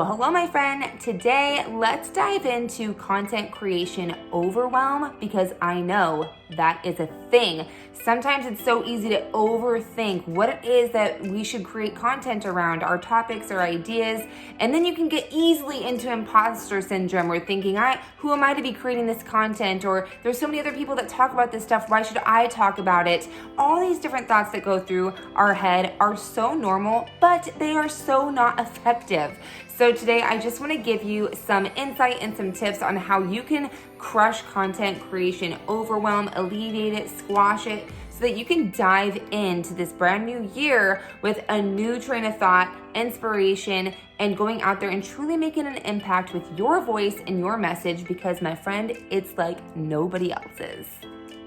Well, hello, my friend. Today, let's dive into content creation overwhelm because I know that is a thing. Sometimes it's so easy to overthink what it is that we should create content around, our topics or ideas, and then you can get easily into imposter syndrome or thinking, who am I to be creating this content? Or there's so many other people that talk about this stuff. Why should I talk about it? All these different thoughts that go through our head are so normal, but they are so not effective. So today I just want to give you some insight and some tips on how you can crush content creation overwhelm, alleviate it, squash it, so that you can dive into this brand new year with a new train of thought, inspiration, and going out there and truly making an impact with your voice and your message because, my friend, it's like nobody else's.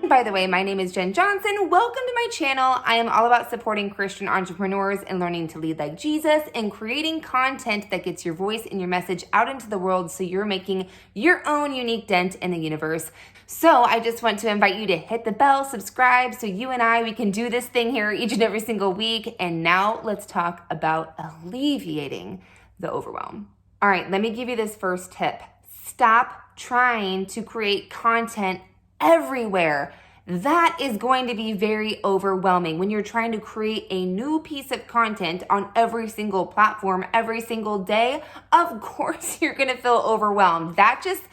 By the way, my name is Jen Johnson. Welcome to my channel. I am all about supporting Christian entrepreneurs and learning to lead like Jesus and creating content that gets your voice and your message out into the world so you're making your own unique dent in the universe. So I just want to invite you to hit the bell, subscribe, so you and we can do this thing here each and every single week. And now let's talk about alleviating the overwhelm. All right, let me give you this first tip. Stop trying to create content everywhere. That is going to be very overwhelming when you're trying to create a new piece of content on every single platform every single day. Of course, you're going to feel overwhelmed. That just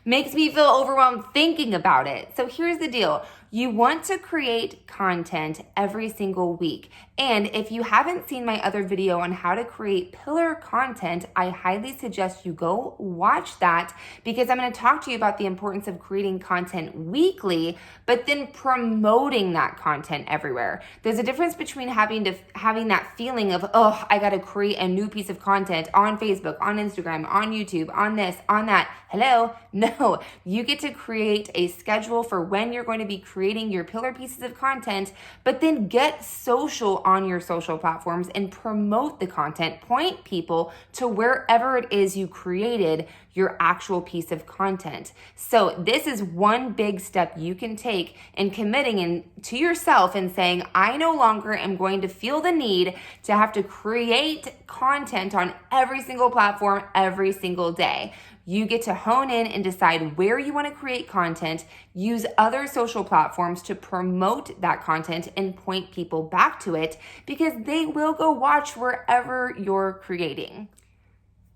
makes me feel overwhelmed thinking about it. So here's the deal. You want to create content every single week. And if you haven't seen my other video on how to create pillar content, I highly suggest you go watch that because I'm going to talk to you about the importance of creating content weekly, but then promoting that content everywhere. There's a difference between having that feeling of, I got to create a new piece of content on Facebook, on Instagram, on YouTube, on this, on that. Hello? No, you get to create a schedule for when you're going to be creating your pillar pieces of content, but then get social on your social platforms and promote the content, point people to wherever it is you created your actual piece of content. So this is one big step you can take in committing to yourself and saying, I no longer am going to feel the need to have to create content on every single platform every single day. You get to hone in and decide where you want to create content, use other social platforms to promote that content and point people back to it because they will go watch wherever you're creating.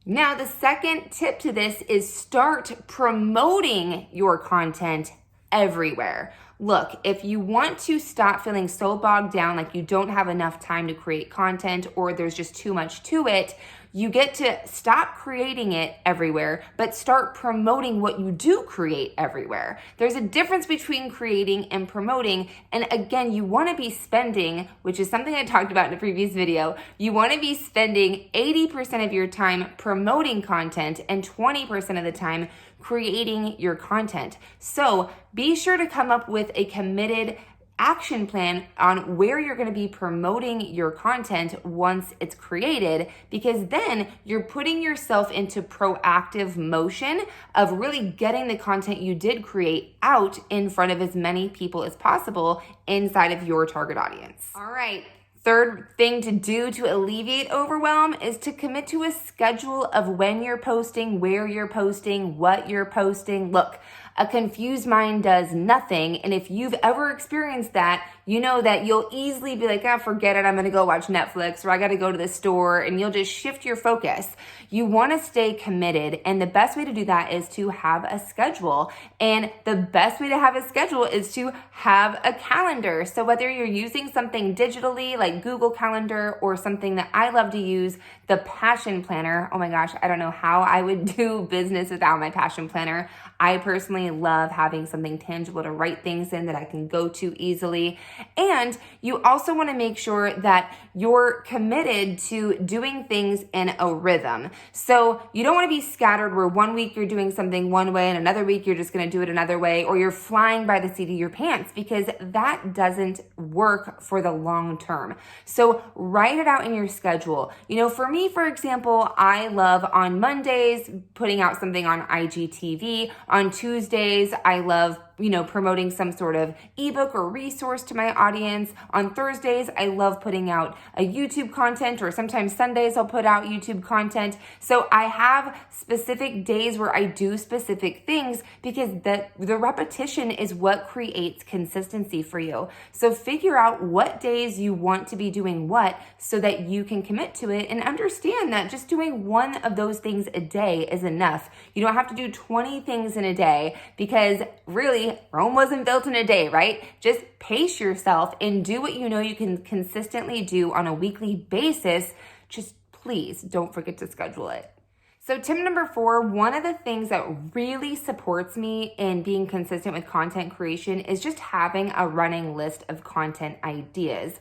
Now, the second tip to this is start promoting your content everywhere. Look, if you want to stop feeling so bogged down like you don't have enough time to create content or there's just too much to it, you get to stop creating it everywhere, but start promoting what you do create everywhere. There's a difference between creating and promoting. And again, you want to be spending, which is something I talked about in a previous video, you want to be spending 80% of your time promoting content and 20% of the time creating your content. So be sure to come up with a committed action plan on where you're going to be promoting your content once it's created, because then you're putting yourself into proactive motion of really getting the content you did create out in front of as many people as possible inside of your target audience. All right. Third thing to do to alleviate overwhelm is to commit to a schedule of when you're posting, where you're posting, what you're posting. Look, a confused mind does nothing. And if you've ever experienced that, you know that you'll easily be like, forget it. I'm going to go watch Netflix or I got to go to the store, and you'll just shift your focus. You want to stay committed. And the best way to do that is to have a schedule. And the best way to have a schedule is to have a calendar. So whether you're using something digitally like Google Calendar or something that I love to use, the Passion Planner. Oh my gosh, I don't know how I would do business without my Passion Planner. I personally love having something tangible to write things in that I can go to easily. And you also want to make sure that you're committed to doing things in a rhythm. So you don't want to be scattered where one week you're doing something one way and another week you're just going to do it another way, or you're flying by the seat of your pants, because that doesn't work for the long term. So write it out in your schedule. For me, for example, I love on Mondays putting out something on IGTV. On Tuesdays, I love promoting some sort of ebook or resource to my audience. On Thursdays, I love putting out a YouTube content, or sometimes Sundays I'll put out YouTube content. So I have specific days where I do specific things because the repetition is what creates consistency for you. So figure out what days you want to be doing what so that you can commit to it, and understand that just doing one of those things a day is enough. You don't have to do 20 things in a day, because really, Rome wasn't built in a day, right? Just pace yourself and do what you know you can consistently do on a weekly basis. Just please don't forget to schedule it. So tip number 4, one of the things that really supports me in being consistent with content creation is just having a running list of content ideas.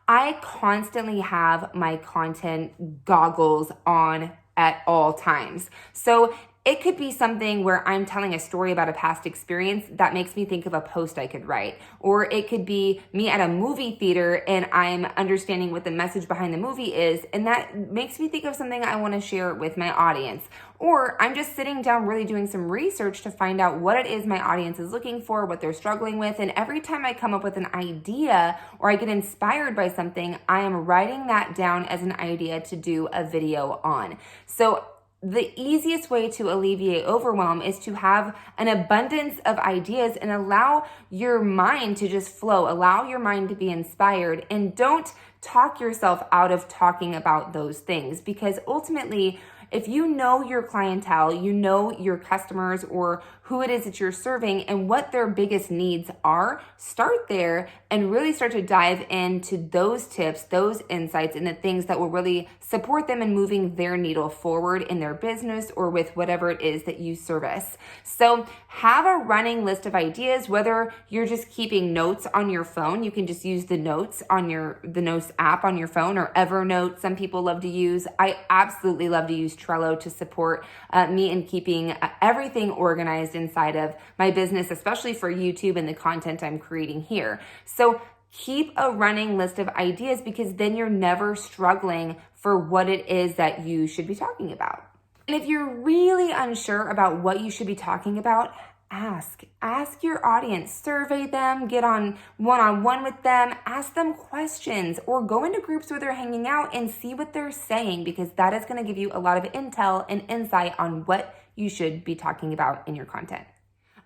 I constantly have my content goggles on at all times. So it could be something where I'm telling a story about a past experience that makes me think of a post I could write. Or it could be me at a movie theater and I'm understanding what the message behind the movie is, and that makes me think of something I want to share with my audience. Or I'm just sitting down really doing some research to find out what it is my audience is looking for, what they're struggling with. And every time I come up with an idea or I get inspired by something, I am writing that down as an idea to do a video on. So the easiest way to alleviate overwhelm is to have an abundance of ideas and allow your mind to just flow, allow your mind to be inspired, and don't talk yourself out of talking about those things, because ultimately, if you know your clientele, you know your customers or who it is that you're serving and what their biggest needs are, start there and really start to dive into those tips, those insights, and the things that will really support them in moving their needle forward in their business or with whatever it is that you service. So have a running list of ideas, whether you're just keeping notes on your phone. You can just use the notes on the Notes app on your phone, or Evernote. Some people love to use. I absolutely love to use Trello to support me in keeping everything organized inside of my business, especially for YouTube and the content I'm creating here. So keep a running list of ideas, because then you're never struggling for what it is that you should be talking about. And if you're really unsure about what you should be talking about, ask your audience, survey them, get on one-on-one with them, ask them questions, or go into groups where they're hanging out and see what they're saying, because that is going to give you a lot of intel and insight on what you should be talking about in your content.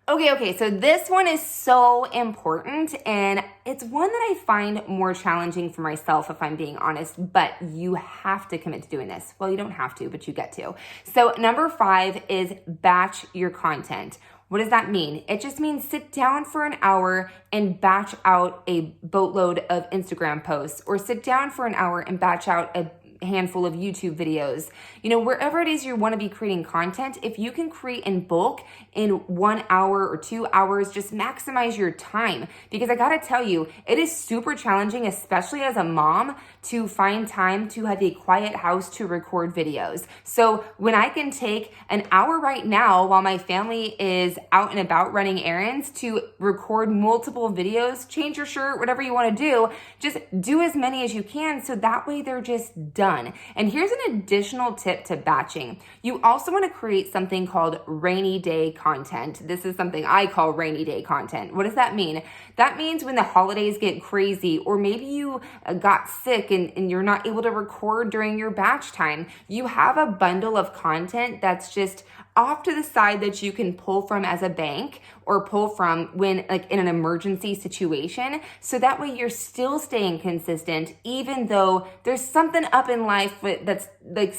Okay, so this one is so important, and it's one that I find more challenging for myself, if I'm being honest, but you have to commit to doing this. Well, you don't have to, but you get to. So number 5 is batch your content. What does that mean? It just means sit down for an hour and batch out a boatload of Instagram posts, or sit down for an hour and batch out a handful of YouTube videos. Wherever it is you want to be creating content, if you can create in bulk in 1 hour or 2 hours, just maximize your time. Because I gotta tell you, it is super challenging, especially as a mom, to find time to have a quiet house to record videos. So when I can take an hour right now while my family is out and about running errands to record multiple videos, change your shirt, whatever you want to do, just do as many as you can, so that way they're just done. And here's an additional tip to batching. You also want to create something called rainy day content. This is something I call rainy day content. What does that mean? That means when the holidays get crazy, or maybe you got sick and you're not able to record during your batch time, you have a bundle of content that's just off to the side that you can pull from as a bank, or pull from when in an emergency situation. So that way you're still staying consistent, even though there's something up in life that's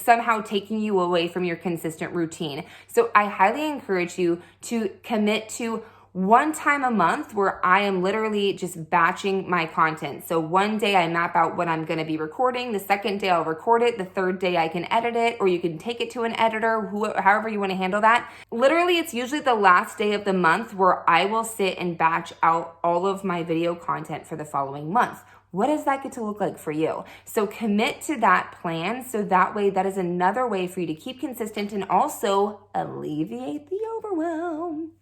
somehow taking you away from your consistent routine. So I highly encourage you to commit to one time a month where I am literally just batching my content. So one day I map out what I'm going to be recording. The second day I'll record it. The third day I can edit it, or you can take it to an editor, however you want to handle that. Literally, it's usually the last day of the month where I will sit and batch out all of my video content for the following month. What does that get to look like for you? So commit to that plan, so that way that is another way for you to keep consistent and also alleviate the overwhelm.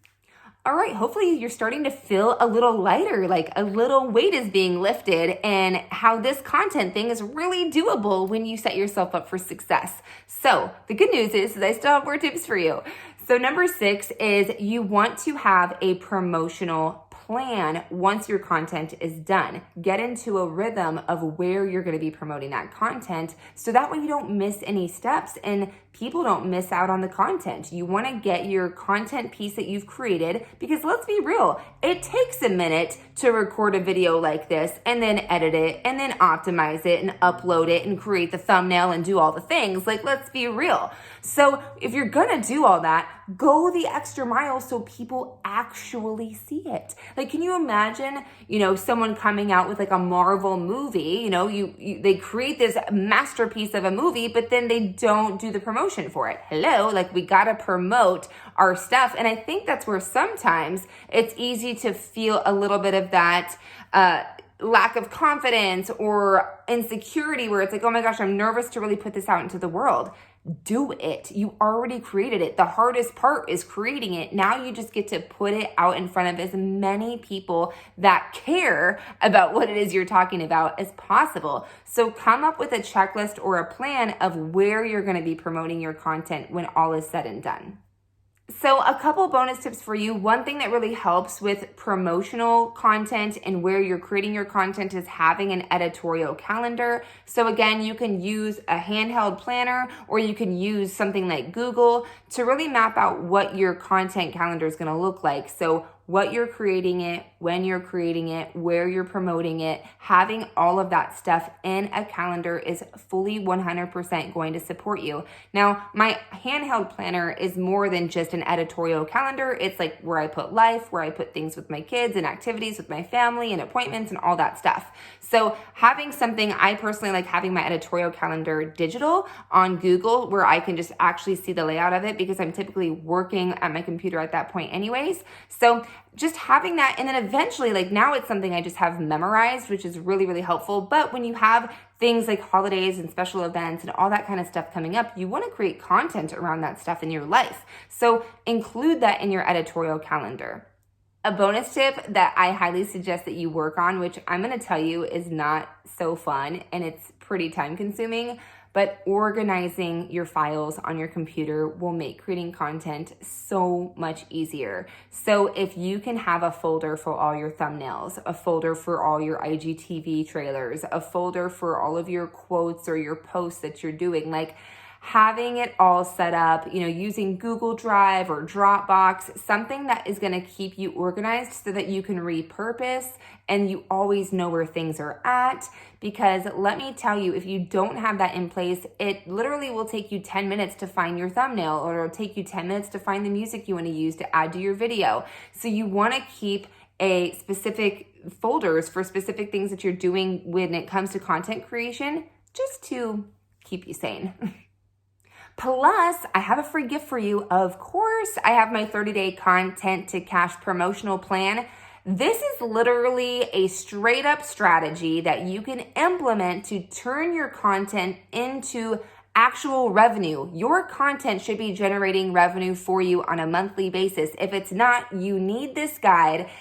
All right, hopefully you're starting to feel a little lighter, like a little weight is being lifted, and how this content thing is really doable when you set yourself up for success. So the good news is I still have more tips for you. So number 6 is you want to have a promotional plan once your content is done. Get into a rhythm of where you're going to be promoting that content so that way you don't miss any steps and people don't miss out on the content. You want to get your content piece that you've created, because let's be real, it takes a minute to record a video like this and then edit it and then optimize it and upload it and create the thumbnail and do all the things. Like, let's be real. So if you're going to do all that, go the extra mile so people actually see it. Like, can you imagine, someone coming out with like a Marvel movie, they create this masterpiece of a movie, but then they don't do the promotion for it. Hello, like, we got to promote our stuff. And I think that's where sometimes it's easy to feel a little bit of that, lack of confidence or insecurity where it's like, oh my gosh, I'm nervous to really put this out into the world. Do it. You already created it. The hardest part is creating it. Now you just get to put it out in front of as many people that care about what it is you're talking about as possible. So come up with a checklist or a plan of where you're going to be promoting your content when all is said and done. So a couple bonus tips for you. One thing that really helps with promotional content and where you're creating your content is having an editorial calendar. So again, you can use a handheld planner or you can use something like Google to really map out what your content calendar is going to look like. So what you're creating it, when you're creating it, where you're promoting it, having all of that stuff in a calendar is fully 100% going to support you. Now, my handheld planner is more than just an editorial calendar. It's like where I put life, where I put things with my kids and activities with my family and appointments and all that stuff. So having something, I personally like having my editorial calendar digital on Google where I can just actually see the layout of it because I'm typically working at my computer at that point anyways. So just having that, and then eventually, like now it's something I just have memorized, which is really, really helpful. But when you have things like holidays and special events and all that kind of stuff coming up, you want to create content around that stuff in your life. So include that in your editorial calendar. A bonus tip that I highly suggest that you work on, which I'm going to tell you is not so fun and it's pretty time consuming, but organizing your files on your computer will make creating content so much easier. So if you can have a folder for all your thumbnails, a folder for all your IGTV trailers, a folder for all of your quotes or your posts that you're doing, like having it all set up, using Google Drive or Dropbox, something that is going to keep you organized so that you can repurpose and you always know where things are at. Because let me tell you, if you don't have that in place, it literally will take you 10 minutes to find your thumbnail, or it'll take you 10 minutes to find the music you want to use to add to your video. So you want to keep a specific folders for specific things that you're doing when it comes to content creation, just to keep you sane. Plus, I have a free gift for you. Of course, I have my 30-day content to cash promotional plan. This is literally a straight up strategy that you can implement to turn your content into actual revenue. Your content should be generating revenue for you on a monthly basis. If it's not, you need this guide.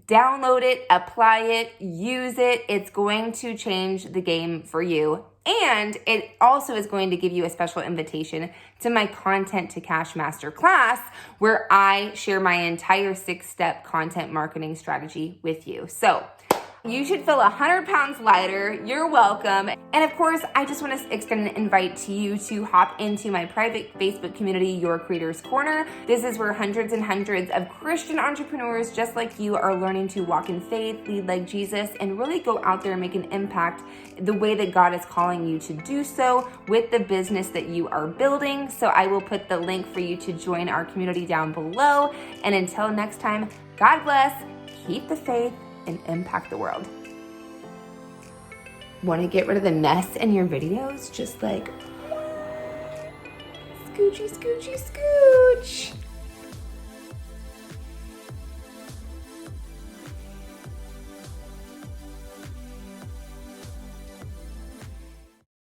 Download it, apply it, use it. It's going to change the game for you. And it also is going to give you a special invitation to my Content to Cash Masterclass, where I share my entire 6-step content marketing strategy with you. So you should feel 100 pounds lighter. You're welcome. And of course, I just want to extend an invite to you to hop into my private Facebook community, Your Creator's Corner. This is where hundreds and hundreds of Christian entrepreneurs just like you are learning to walk in faith, lead like Jesus, and really go out there and make an impact the way that God is calling you to do so with the business that you are building. So I will put the link for you to join our community down below. And until next time, God bless, keep the faith, and impact the world. Want to get rid of the mess in your videos? Just like, scoochy, scoochy, scooch.